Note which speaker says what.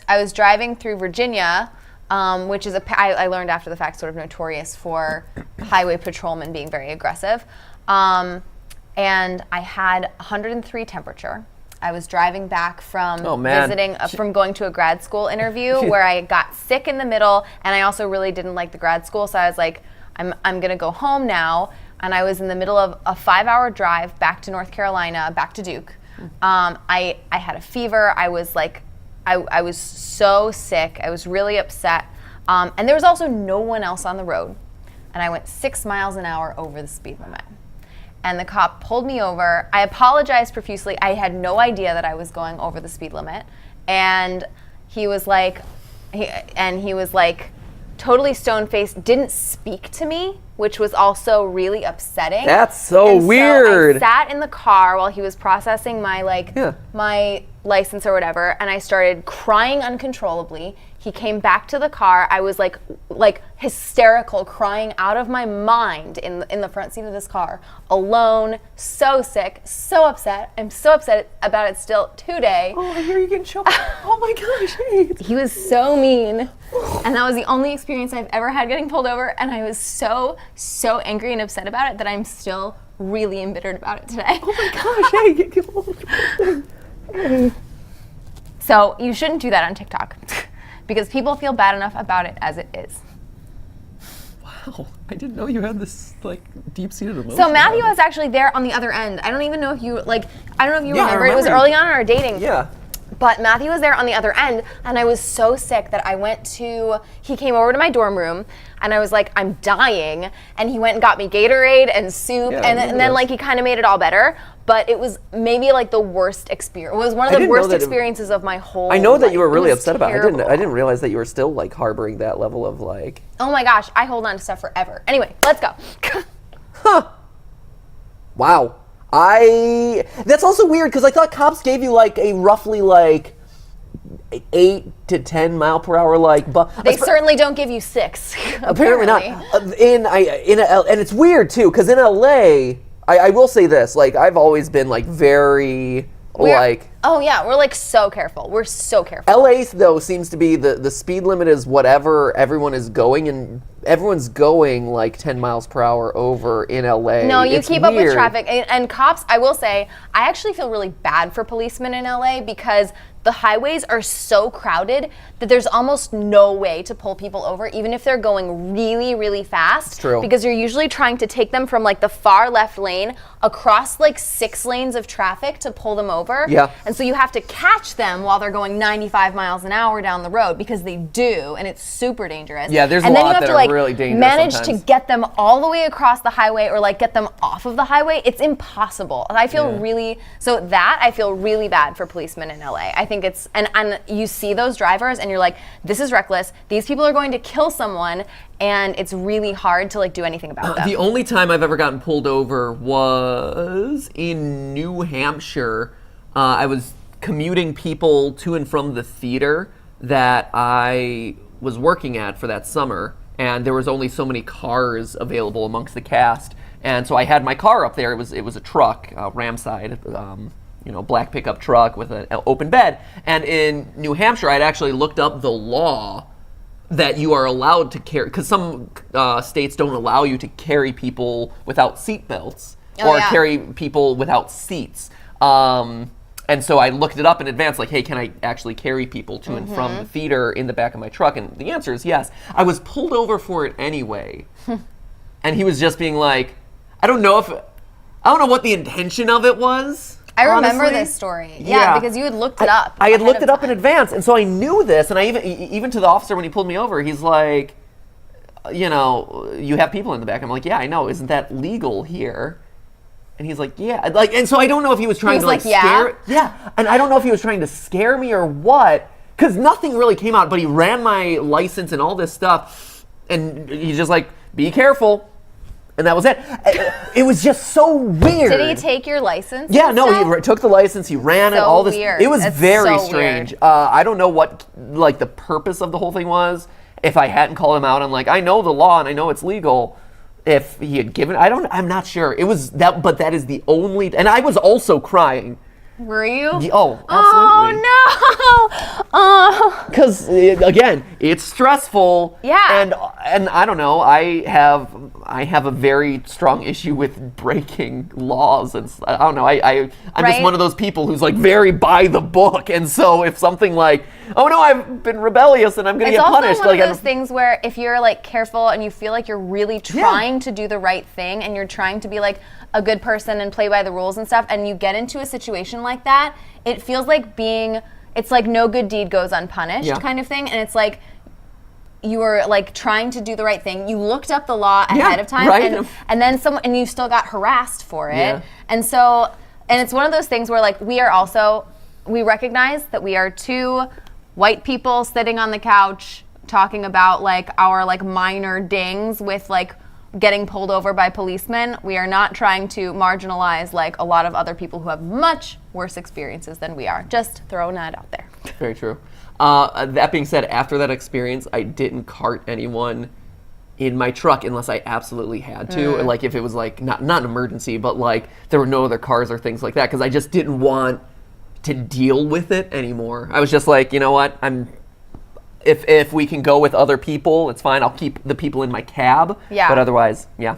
Speaker 1: I was driving through Virginia, which is I learned after the fact, sort of notorious for highway patrolmen being very aggressive. And I had 103 temperature. I was driving back from from going to a grad school interview where I got sick in the middle, and I also really didn't like the grad school, so I was like, I'm gonna go home now. And I was in the middle of a 5-hour drive back to North Carolina, back to Duke. I had a fever. I was like, I was so sick. I was really upset. And there was also no one else on the road. And I went 6 miles an hour over the speed limit. And the cop pulled me over. I apologized profusely. I had no idea that I was going over the speed limit. And he was like, totally stone-faced, didn't speak to me, which was also really upsetting.
Speaker 2: That's so weird.
Speaker 1: So I sat in the car while he was processing my my license or whatever, and I started crying uncontrollably. He came back to the car. I was like hysterical, crying out of my mind in the front seat of this car, alone, so sick, so upset. I'm so upset about it still today.
Speaker 2: Oh, I hear you getting choked. Oh my gosh. Hey.
Speaker 1: He was so mean. And that was the only experience I've ever had getting pulled over, and I was so angry and upset about it that I'm still really embittered about it today.
Speaker 2: Oh my gosh, hey.
Speaker 1: So you shouldn't do that on TikTok because people feel bad enough about it as it is.
Speaker 2: Wow, I didn't know you had this like deep-seated emotion.
Speaker 1: So Matthew was actually there on the other end. I don't even know if you remember. It was early on in our dating.
Speaker 2: Yeah.
Speaker 1: But Matthew was there on the other end, and I was so sick that he came over to my dorm room, and I was like, I'm dying, and he went and got me Gatorade and soup, and then like he kind of made it all better, but it was maybe like the worst experience. It was one of the worst experiences of my whole life.
Speaker 2: I know that you were really upset about it. I didn't realize that you were still like harboring that level of like.
Speaker 1: Oh my gosh, I hold on to stuff forever. Anyway, let's go.
Speaker 2: Huh. Wow. That's also weird because I thought cops gave you like a roughly like 8 to 10 mile per hour like. But
Speaker 1: they certainly don't give you 6.
Speaker 2: Apparently not. And it's weird too because in LA, I will say this, like I've always been like very
Speaker 1: we're like so careful. We're so careful.
Speaker 2: LA though seems to be the speed limit is whatever everyone is going, and everyone's going like 10 miles per hour over in LA.
Speaker 1: No, you keep up with traffic. And cops, I will say, I actually feel really bad for policemen in LA because the highways are so crowded that there's almost no way to pull people over, even if they're going really, really fast.
Speaker 2: It's true.
Speaker 1: Because you're usually trying to take them from like the far left lane across like 6 lanes of traffic to pull them over.
Speaker 2: Yeah.
Speaker 1: And so you have to catch them while they're going 95 miles an hour down the road because they do, and it's super dangerous.
Speaker 2: Yeah, there's a lot that are really dangerous
Speaker 1: manage
Speaker 2: sometimes.
Speaker 1: to get them all the way across the highway or like get them off of the highway. It's impossible. I feel really bad for policemen in LA. I think it's and you see those drivers and you're like, this is reckless. These people are going to kill someone, and it's really hard to like do anything about them.
Speaker 2: The only time I've ever gotten pulled over was in New Hampshire. I was commuting people to and from the theater that I was working at for that summer, and there was only so many cars available amongst the cast, and so I had my car up there. It was a truck, Ramside, black pickup truck with an open bed. And in New Hampshire, I'd actually looked up the law that you are allowed to carry, because some states don't allow you to carry people without seat belts carry people without seats. And so I looked it up in advance, like, hey, can I actually carry people to and from the theater in the back of my truck? And the answer is yes. I was pulled over for it anyway. And he was just being like, I don't know what the intention of it was.
Speaker 1: I remember this story. Yeah, because you had looked it up.
Speaker 2: I had looked it up in advance, and so I knew this, and I even to the officer when he pulled me over, he's like, you have people in the back. I'm like, yeah, I know. Isn't that legal here? And he's like, yeah. And so I don't know if he was trying to scare. Yeah. And I don't know if he was trying to scare me or what, because nothing really came out. But he ran my license and all this stuff, and he's just like, be careful. And that was it. It was just so weird.
Speaker 1: Did he take your license?
Speaker 2: Yeah, no, he took the license, he ran it, all this.
Speaker 1: Weird.
Speaker 2: It was very strange. I don't know what the purpose of the whole thing was. If I hadn't called him out, I'm like, I know the law and I know it's legal. If he had given, I'm not sure. It was that, but that is the only, and I was also crying.
Speaker 1: Were you?
Speaker 2: Oh, absolutely.
Speaker 1: Oh no! Oh.
Speaker 2: Because again, it's stressful.
Speaker 1: Yeah.
Speaker 2: And I don't know. I have a very strong issue with breaking laws, and I don't know. I'm just
Speaker 1: Right?
Speaker 2: one of those people who's like very by the book, and so if something like, oh no, I've been rebellious and I'm gonna
Speaker 1: It's
Speaker 2: get
Speaker 1: also
Speaker 2: punished,
Speaker 1: one
Speaker 2: like
Speaker 1: of those things where if you're like careful and you feel like you're really trying to do the right thing and you're trying to be like a good person and play by the rules and stuff, and you get into a situation like that, it feels like it's like no good deed goes unpunished kind of thing, and it's like you were like trying to do the right thing. You looked up the law ahead of time,
Speaker 2: right.
Speaker 1: and then and you still got harassed for it,
Speaker 2: Yeah.
Speaker 1: and it's one of those things where like we recognize that we are two white people sitting on the couch talking about like our like minor dings with like getting pulled over by policemen. We are not trying to marginalize like a lot of other people who have much worse experiences than we are. Just throwing that out there.
Speaker 2: Very true. That being said, after that experience, I didn't cart anyone in my truck unless I absolutely had to. Like if it was like not an emergency, but like there were no other cars or things like that, because I just didn't want to deal with it anymore. I was just like, you know what? If we can go with other people, it's fine. I'll keep the people in my cab.
Speaker 1: Yeah.
Speaker 2: But otherwise, yeah.